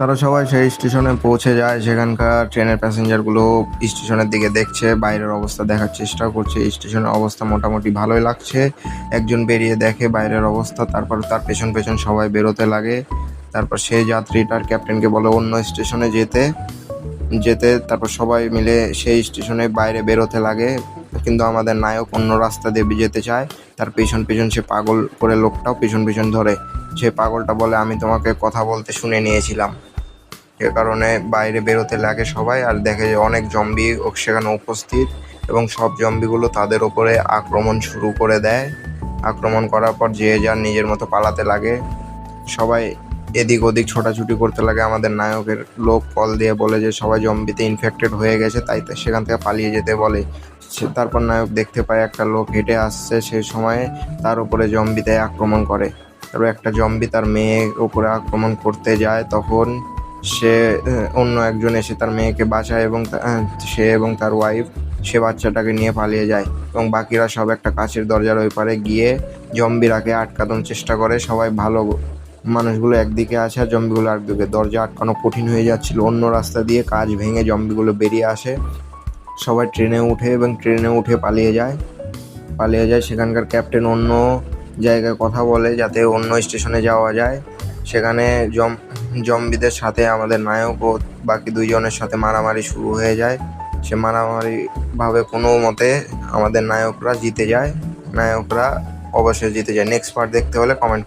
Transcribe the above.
তারা সবাই সেই স্টেশনে পৌঁছে যায়। সেখানকার ট্রেনের প্যাসেঞ্জারগুলো স্টেশনের দিকে দেখছে, বাইরের অবস্থা দেখার চেষ্টা করছে। স্টেশনের অবস্থা মোটামুটি ভালোই লাগছে। একজন বেরিয়ে দেখে বাইরের অবস্থা, তারপর তার পেছন পেছন সবাই বেরোতে লাগে। তারপর সেই যাত্রীটার ক্যাপ্টেনকে বলে অন্য স্টেশনে যেতে যেতে তারপর সবাই মিলে সেই স্টেশনে বাইরে বেরোতে লাগে। কিন্তু আমাদের নায়ক অন্য রাস্তা দিয়ে যেতে চায়। তার পেছন পেছন সে পাগল করে লোকটাও পেছন পেছন ধরে। সে পাগলটা বলে, আমি তোমাকে কথা বলতে শুনে নিয়েছিলাম। সে কারণে বাইরে বেরোতে লাগে সবাই, আর দেখে যে অনেক জম্বি সেখানে উপস্থিত, এবং সব জম্বিগুলো তাদের ওপরে আক্রমণ শুরু করে দেয়। আক্রমণ করার পর যে যার নিজের মতো পালাতে লাগে। সবাই এদিক ওদিক ছোটাছুটি করতে লাগে। আমাদের নায়কের লোক কল দিয়ে বলে যে সবাই জম্বিতে ইনফেক্টেড হয়ে গেছে, তাই সেখান থেকে পালিয়ে যেতে বলে। তারপর নায়ক দেখতে পায় একটা লোক হেঁটে আসছে, সেই সময়ে তার উপরে জম্বিতে আক্রমণ করে। তারপর একটা জম্বি তার মেয়ের উপরে আক্রমণ করতে যায়, তখন সে অন্য একজন এসে তার মেয়েকে বাঁচায়, এবং সে এবং তার ওয়াইফ সে বাচ্চাটাকে নিয়ে পালিয়ে যায়। এবং বাকিরা সব একটা কাঁচের দরজার ওই পারে গিয়ে জম্বিরাকে আটকানোর চেষ্টা করে। সবাই ভালো মানুষগুলো একদিকে আছে আর জম্বিগুলো আরেকদিকে। দরজা আটকানো কঠিন হয়ে যাচ্ছিল। অন্য রাস্তা দিয়ে কাঁচ ভেঙে জম্বিগুলো বেরিয়ে আসে। সবাই ট্রেনে উঠে এবং ট্রেনে উঠে পালিয়ে যায়। সেখানকার ক্যাপ্টেন অন্য জায়গায় কথা বলে যাতে অন্য স্টেশনে যাওয়া যায়। সেখানে জম্বিদের সাথে আমাদের নায়ক ও বাকি দুইজনের সাথে মারামারি শুরু হয়ে যায়। সে মারামারি ভাবে কোনো মতে আমাদের নায়করা অবশ্যই জিতে যায়। নেক্সট পার্ট দেখতে হলে কমেন্ট